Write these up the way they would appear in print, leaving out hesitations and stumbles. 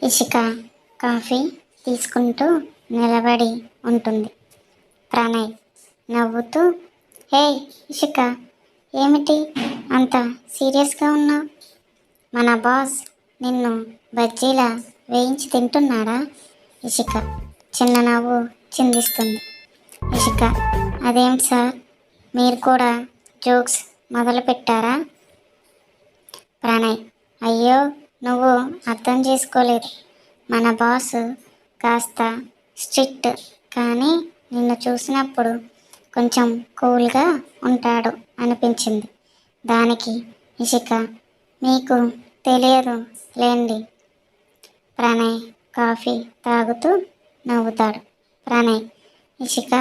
Ishika coffee తీసుకుంటూ నిలబడి ఉంటుంది. ప్రణయ్ నవ్వుతూ, హే ఇషిక, ఏమిటి అంత సీరియస్గా ఉన్నావు? మన బాస్ నిన్ను బజ్జీలా వేయించి తింటున్నాడా? ఇషిక చిన్న నవ్వు చిందిస్తుంది. ఇషిక, అదేంటి సార్, మీరు కూడా జోక్స్ మొదలు పెట్టారా? ప్రణయ్, అయ్యో, నువ్వు అర్థం చేసుకోలేదు. మన బాస్ కాస్త స్ట్రిక్ట్, కానీ నిన్ను చూసినప్పుడు కొంచెం కూల్గా ఉంటాడు అనిపించింది. దానికి ఇషిక, మీకు తెలియదు లేండి. ప్రణయ్ కాఫీ తాగుతూ నవ్వుతాడు. ప్రణయ్, ఇషిక,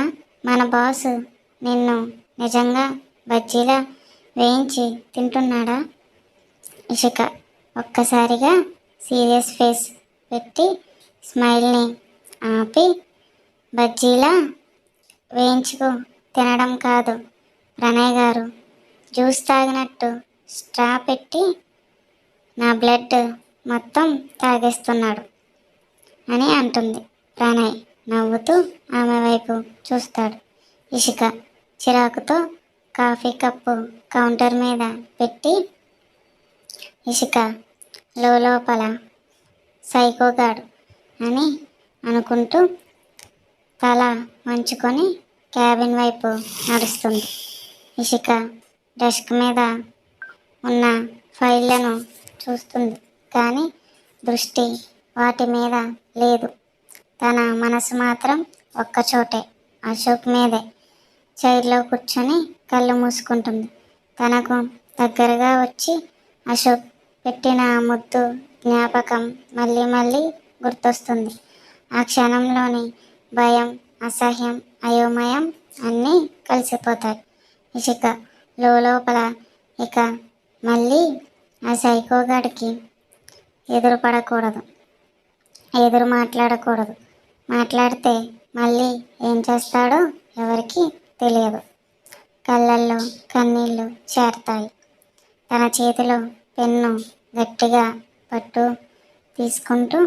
మన బాస్ నిన్ను నిజంగా బజ్జీలా వేయించి తింటున్నాడా? ఇషిక ఒక్కసారిగా సీరియస్ ఫేస్ పెట్టి స్మైల్ని ఆపి, బజ్జీలా వేయించుకు తినడం కాదు ప్రణయ్ గారు, జ్యూస్ తాగినట్టు స్ట్రా పెట్టి నా బ్లడ్ మొత్తం తాగేస్తున్నాడు అని అంటుంది. ప్రణయ్ నవ్వుతూ ఆమె వైపు చూస్తాడు. ఇషిక చిరాకుతో కాఫీ కప్పు కౌంటర్ మీద పెట్టి, ఇషిక లోపల సైకోగాడు అని అనుకుంటూ తల వంచుకొని క్యాబిన్ వైపు నడుస్తుంది. ఇషిక డెస్క్ మీద ఉన్న ఫైళ్లను చూస్తుంది, కానీ దృష్టి వాటి మీద లేదు. తన మనసు మాత్రం ఒక్కచోటే, అశోక్ మీదే. చైర్లో కూర్చొని కళ్ళు మూసుకుంటుంది. తనకు దగ్గరగా వచ్చి అశోక్ పెట్టిన ముద్దు జ్ఞాపకం మళ్ళీ మళ్ళీ గుర్తొస్తుంది. ఆ క్షణంలోని భయం, అసహ్యం, అయోమయం అన్నీ కలిసిపోతాయి. ఇషిక లోపల ఇక మళ్ళీ ఆ సైకోగాడికి ఎదురుపడకూడదు, ఎదురు మాట్లాడకూడదు. మాట్లాడితే మళ్ళీ ఏం చేస్తాడో ఎవరికి తెలియదు. కళ్ళల్లో కన్నీళ్లు చేరతాయి. తన చేతిలో పెన్ను గట్టిగా పట్టు తీసుకుంటూ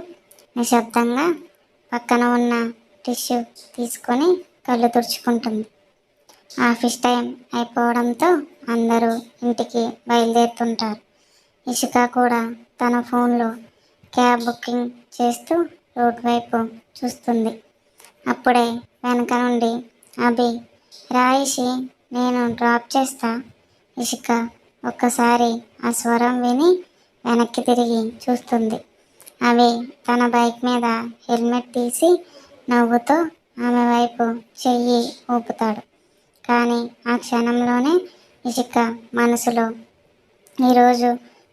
నిశ్శబ్దంగా పక్కన ఉన్న టిష్యూ తీసుకొని కళ్ళు తుడుచుకుంటుంది. ఆఫీస్ టైం అయిపోవడంతో అందరూ ఇంటికి బయలుదేరుతుంటారు. ఇషిక కూడా తన ఫోన్లో క్యాబ్ బుకింగ్ చేస్తూ రోడ్ వైపు చూస్తుంది. అప్పుడే వెనక నుండి అభి, రాయిషి, నేను డ్రాప్ చేస్తా. ఇషిక ఒక్కసారి ఆ స్వరం విని వెనక్కి తిరిగి చూస్తుంది. అవి తన బైక్ మీద హెల్మెట్ తీసి నవ్వుతో ఆమె వైపు చెయ్యి ఊపుతాడు. కానీ ఆ క్షణంలోనే ఇషిక మనసులో ఈరోజు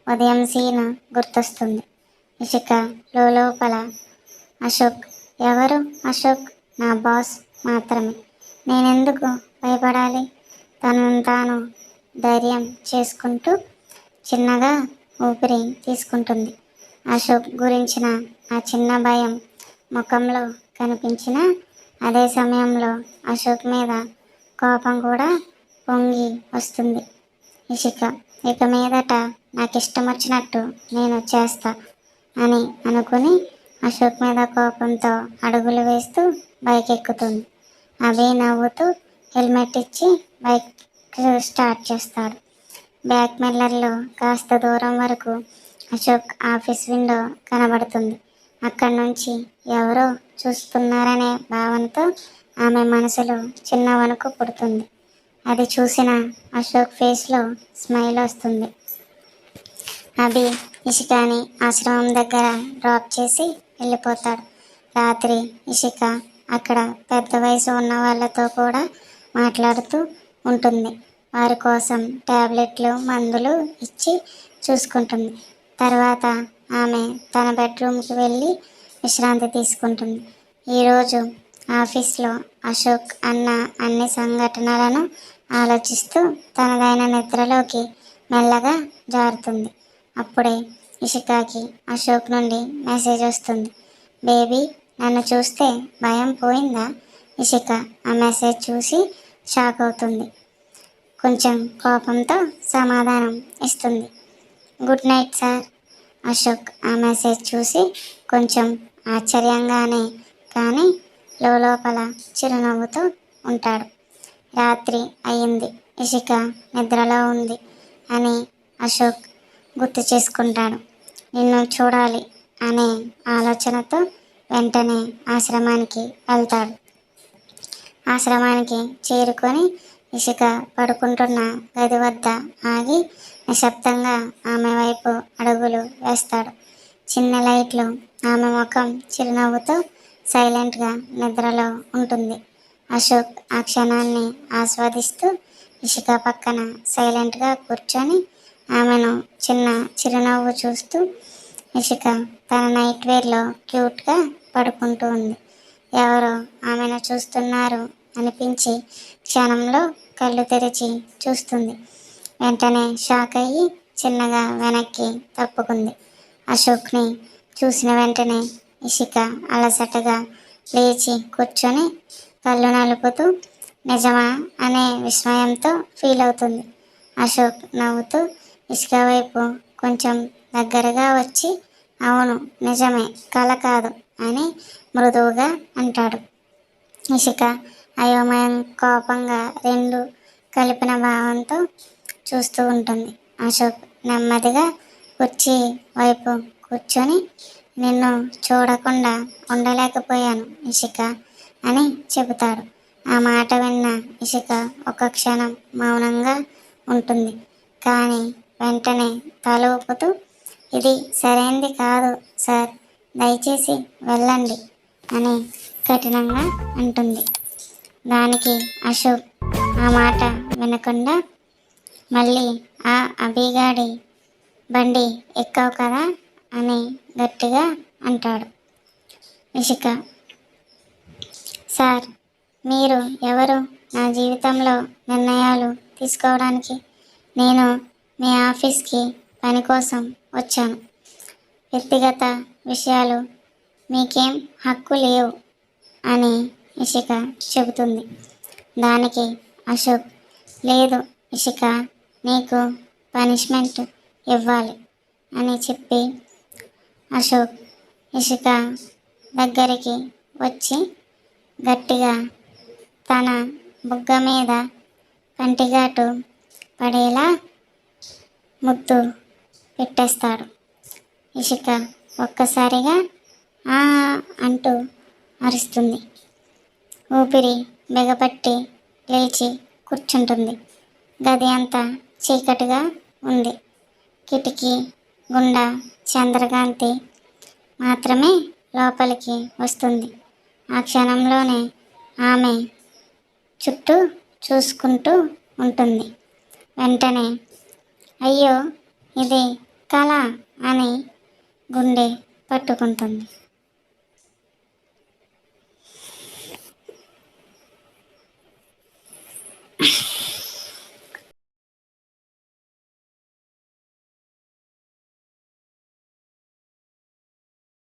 ఉదయం సీన్ గుర్తొస్తుంది. ఇషిక లోపల అశోక్, ఎవరు అశోక్? నా బాస్ మాత్రమే, నేనెందుకు భయపడాలి? తనను తాను ధైర్యం చేసుకుంటూ చిన్నగా ఊపిరి తీసుకుంటుంది. అశోక్ గురించిన ఆ చిన్న భయం ముఖంలో కనిపించిన అదే సమయంలో అశోక్ మీద కోపం కూడా పొంగి వస్తుంది. ఇషిక ఇక మీదట నాకు ఇష్టం వచ్చినట్టు నేను చేస్తా అని అనుకుని అశోక్ మీద కోపంతో అడుగులు వేస్తూ బైక్ ఎక్కుతుంది. అభి నవ్వుతూ హెల్మెట్ ఇచ్చి బైక్ స్టార్ట్ చేస్తాడు. బ్యాక్ మిర్రర్లో కాస్త దూరం వరకు అశోక్ ఆఫీస్ విండో కనబడుతుంది. అక్కడి నుంచి ఎవరో చూస్తున్నారనే భావనతో ఆమె మనసులో చిన్న వణుకు పుడుతుంది. అది చూసిన అశోక్ ఫేస్లో స్మైల్ వస్తుంది. అభి ఇషికాని ఆశ్రమం దగ్గర డ్రాప్ చేసి వెళ్ళిపోతాడు. రాత్రి ఇషిక అక్కడ పెద్ద వయసు ఉన్న వాళ్ళతో కూడా మాట్లాడుతూ ఉంటుంది. వారి కోసం టాబ్లెట్లు, మందులు ఇచ్చి చూసుకుంటుంది. తర్వాత ఆమె తన బెడ్రూమ్కి వెళ్ళి విశ్రాంతి తీసుకుంటుంది. ఈరోజు ఆఫీస్లో అశోక్ అన్న అన్ని సంఘటనలను ఆలోచిస్తూ తనదైన నిద్రలోకి మెల్లగా జారుతుంది. అప్పుడే ఇషికాకి అశోక్ నుండి మెసేజ్ వస్తుంది. బేబీ, నన్ను చూస్తే భయం పోయిందా? ఇషిక ఆ మెసేజ్ చూసి షాక్ అవుతుంది. కొంచెం కోపంతో సమాధానం ఇస్తుంది. Good night sir. అశోక్ ఆ మెసేజ్ చూసి కొంచెం ఆశ్చర్యంగానే కానీ లోపల చిరునవ్వుతూ ఉంటాడు. రాత్రి అయింది. ఇషిక నిద్రలో ఉంది అని అశోక్ గుర్తు చేసుకుంటాడు. నిన్ను చూడాలి అనే ఆలోచనతో వెంటనే ఆశ్రమానికి వెళ్తాడు. ఆశ్రమానికి చేరుకొని ఇషిక పడుకుంటున్న గది వద్ద ఆగి నిశ్శబ్దంగా ఆమె వైపు అడుగులు వేస్తాడు. చిన్న లైట్లు ఆమె ముఖం చిరునవ్వుతో సైలెంట్గా నిద్రలో ఉంటుంది. అశోక్ ఆ క్షణాన్ని ఆస్వాదిస్తూ ఇషిక పక్కన సైలెంట్గా కూర్చొని ఆమెను చిన్న చిరునవ్వు చూస్తూ ఇషిక తన నైట్ వేర్లో క్యూట్గా పడుకుంటూ ఉంది. ఎవరో ఆమెను చూస్తున్నారు అనిపించి క్షణంలో కళ్ళు తెరిచి చూస్తుంది. వెంటనే షాక్ అయ్యి చిన్నగా వెనక్కి తప్పుకుంది. అశోక్ని చూసిన వెంటనే ఇషిక అలసటగా లేచి కూర్చొని కళ్ళు నలుపుతూ నిజమా అనే విస్మయంతో ఫీల్ అవుతుంది. అశోక్ నవ్వుతూ ఇషిక వైపు కొంచెం దగ్గరగా వచ్చి అవును నిజమే, కల కాదు అని మృదువుగా అంటాడు. ఇషిక అయోమయం కోపంగా రెండు కలిపిన భావంతో చూస్తూ ఉంటుంది. అశోక్ నెమ్మదిగా కుర్చీ వైపు కూర్చొని నిన్ను చూడకుండా ఉండలేకపోయాను ఇషిక అని చెబుతాడు. ఆ మాట విన్న ఇషిక ఒక క్షణం మౌనంగా ఉంటుంది. కానీ వెంటనే తల ఊపుతూ ఇది సరైంది కాదు సార్, దయచేసి వెళ్ళండి అని కఠినంగా అంటుంది. దానికి అశోక్ ఆ మాట వినకుండా మళ్ళీ ఆ అభిగాడి బండి ఎక్కావు కదా అని గట్టిగా అంటాడు. ఇషిక సార్, మీరు ఎవరు నా జీవితంలో నిర్ణయాలు తీసుకోవడానికి? నేను మీ ఆఫీస్కి పని కోసం వచ్చాను. వ్యక్తిగత విషయాలు మీకేం హక్కు లేవు అని ఇషిక చెబుతుంది. దానికి అశోక్ లేదు ఇషిక, నీకు పనిష్మెంట్ ఇవ్వాలి అని చెప్పి అశోక్ ఇషిక దగ్గరికి వచ్చి గట్టిగా తన బుగ్గ మీద కంటిగాటు పడేలా ముద్దు పెట్టేస్తాడు. ఇషిక ఒక్కసారిగా ఆ అంటూ అరుస్తుంది. ఊపిరి బిగపట్టి లేచి కూర్చుంటుంది. గది అంతా చీకటిగా ఉంది. కిటికీ గుండా చంద్రకాంతి మాత్రమే లోపలికి వస్తుంది. ఆ క్షణంలోనే ఆమె చుట్టూ చూసుకుంటూ ఉంటుంది. వెంటనే అయ్యో ఇది కళ అని గుండె పట్టుకుంటుంది.